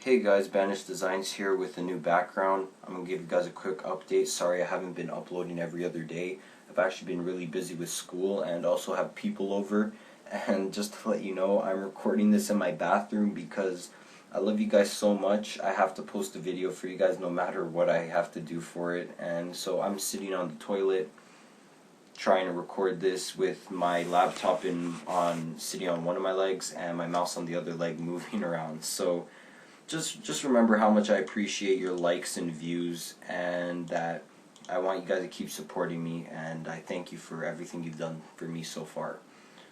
Hey guys, Banished Designs here with a new background. I'm going to give you guys a quick update. Sorry I haven't been uploading every other day. I've actually been really busy with school and also have people over. And just to let you know, I'm recording this in my bathroom because I love you guys so much. I have to post a video for you guys no matter what I have to do for it. And so I'm sitting on the toilet trying to record this with my laptop sitting on one of my legs and my mouse on the other leg moving around. So just remember how much I appreciate your likes and views, and that I want you guys to keep supporting me, and I thank you for everything you've done for me so far.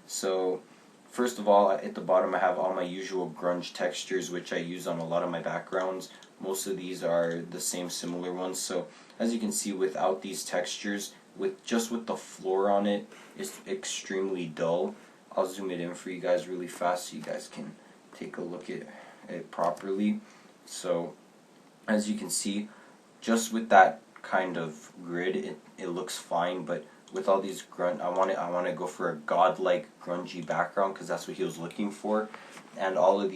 So first of all, at the bottom I have all my usual grunge textures which I use on a lot of my backgrounds. Most of these are the same similar ones. So as you can see, without these textures, with the floor on it, it's extremely dull. I'll zoom it in for you guys really fast so you guys can take a look at it properly. So as you can see, just with that kind of grid, it looks fine, but with all these I want to go for a godlike grungy background because that's what he was looking for, and all of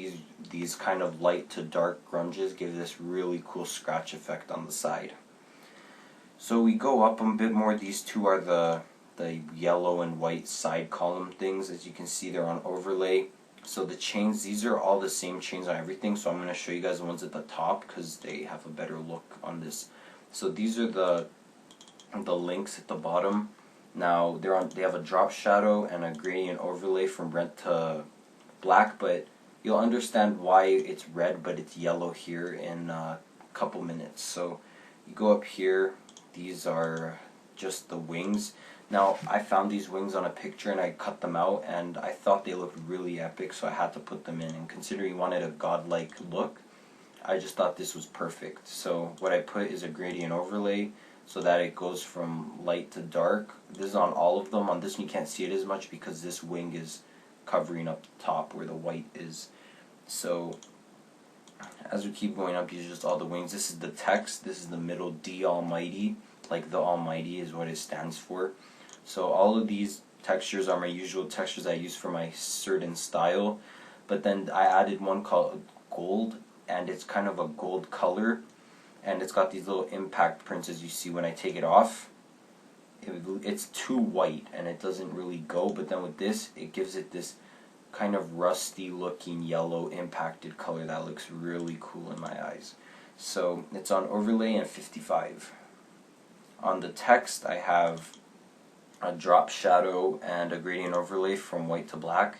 these kind of light to dark grunges give this really cool scratch effect on the side. So we go up a bit more. These two are the yellow and white side column things. As you can see, they're on overlay. So the chains, these are all the same chains on everything, so I'm going to show you guys the ones at the top because they have a better look on this. So these are the links at the bottom. Now they have a drop shadow and a gradient overlay from red to black, but you'll understand why it's red but it's yellow here in a couple minutes. So you go up here, these are just the wings. Now, I found these wings on a picture and I cut them out and I thought they looked really epic, so I had to put them in. And considering you wanted a godlike look, I just thought this was perfect. So what I put is a gradient overlay so that it goes from light to dark. This is on all of them. On this one you can't see it as much because this wing is covering up the top where the white is. So as we keep going up, these are just all the wings. This is the text. This is the middle, DALLMYD. Like the Almighty is what it stands for. So all of these textures are my usual textures I use for my certain style, but then I added one called gold, and it's kind of a gold color, and it's got these little impact prints as you see when I take it off. It's too white and it doesn't really go, but then with this it gives it this kind of rusty looking yellow impacted color that looks really cool in my eyes. So it's on overlay and 55. On the text I have a drop shadow and a gradient overlay from white to black.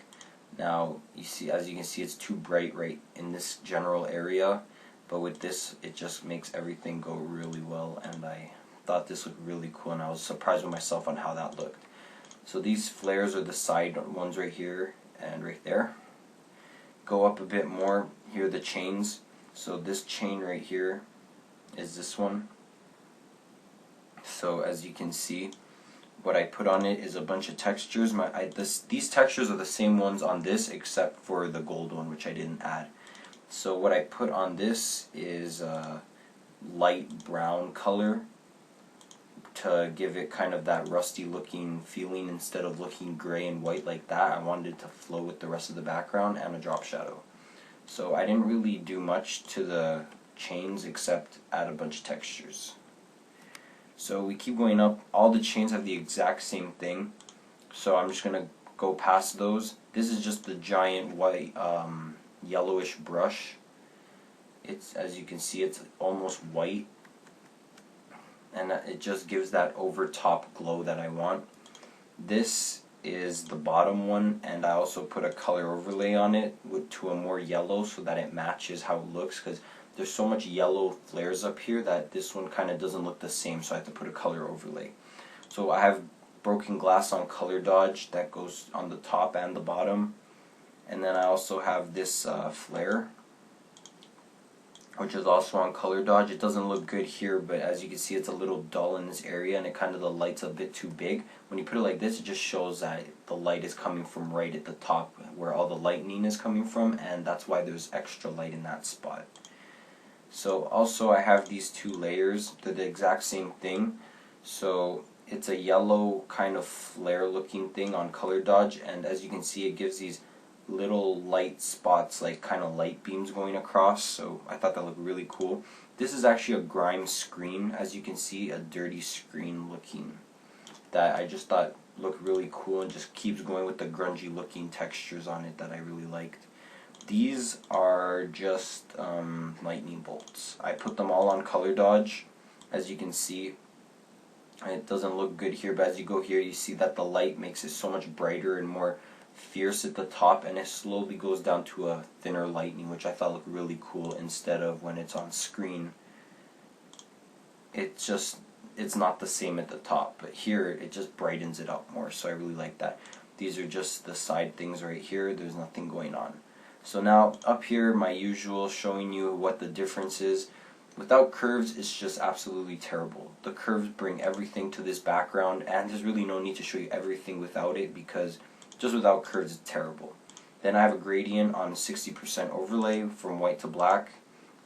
Now you see, as you can see, it's too bright right in this general area, but with this it just makes everything go really well, and I thought this looked really cool and I was surprised with myself on how that looked. So these flares are the side ones right here and right there. Go up a bit more, here are the chains. So this chain right here is this one. So as you can see, what I put on it is a bunch of textures. These textures are the same ones on this except for the gold one, which I didn't add. So what I put on this is a light brown color to give it kind of that rusty looking feeling. Instead of looking gray and white like that, I wanted it to flow with the rest of the background, and a drop shadow. So I didn't really do much to the chains except add a bunch of textures. So we keep going up. All the chains have the exact same thing, so I'm just going to go past those. This is just the giant white yellowish brush. It's, as you can see, it's almost white, and it just gives that over top glow that I want. This is the bottom one, and I also put a color overlay on it to a more yellow so that it matches how it looks, because there's so much yellow flares up here that this one kind of doesn't look the same, so I have to put a color overlay. So I have broken glass on color dodge that goes on the top and the bottom, and then I also have this flare, which is also on color dodge. It doesn't look good here, but as you can see, it's a little dull in this area, and it kind of, the light's a bit too big. When you put it like this, it just shows that the light is coming from right at the top where all the lightning is coming from, and that's why there's extra light in that spot. So also I have these two layers. They're the exact same thing. So it's a yellow kind of flare looking thing on color dodge, and as you can see, it gives these little light spots, like kind of light beams going across, so I thought that looked really cool. This is actually a grime screen, as you can see, a dirty screen looking, that I just thought looked really cool and just keeps going with the grungy looking textures on it that I really liked. These are just lightning bolts. I put them all on color dodge, as you can see. It doesn't look good here, but as you go here you see that the light makes it so much brighter and more fierce at the top, and it slowly goes down to a thinner lightning, which I thought looked really cool. Instead of when it's on screen, it's not the same at the top, but here it just brightens it up more, so I really like that. These are just the side things right here, there's nothing going on. So now up here, my usual, showing you what the difference is. Without curves, it's just absolutely terrible. The curves bring everything to this background, and there's really no need to show you everything without it, because just without curves it's terrible. Then I have a gradient on 60% overlay from white to black,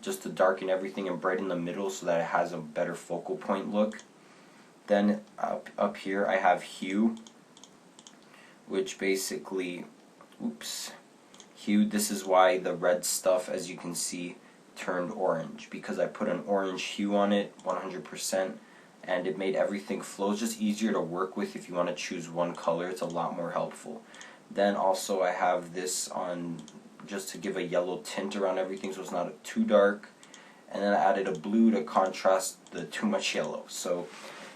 just to darken everything and brighten the middle so that it has a better focal point look. Then up here I have hue, which basically, hue, this is why the red stuff, as you can see, turned orange, because I put an orange hue on it, 100%, and it made everything flow. It's just easier to work with if you want to choose one color. It's a lot more helpful. Then also I have this on just to give a yellow tint around everything so it's not too dark, and then I added a blue to contrast the too much yellow. So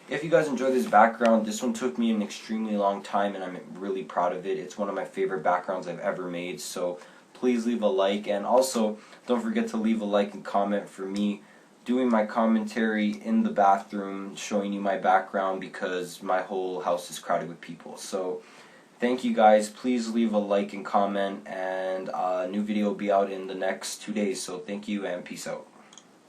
if you guys enjoy this background, this one took me an extremely long time and I'm really proud of it. It's one of my favorite backgrounds I've ever made, so please leave a like, and also don't forget to leave a like and comment for me doing my commentary in the bathroom, showing you my background, because my whole house is crowded with people. So thank you guys, please leave a like and comment, and a new video will be out in the next 2 days, so thank you and peace out.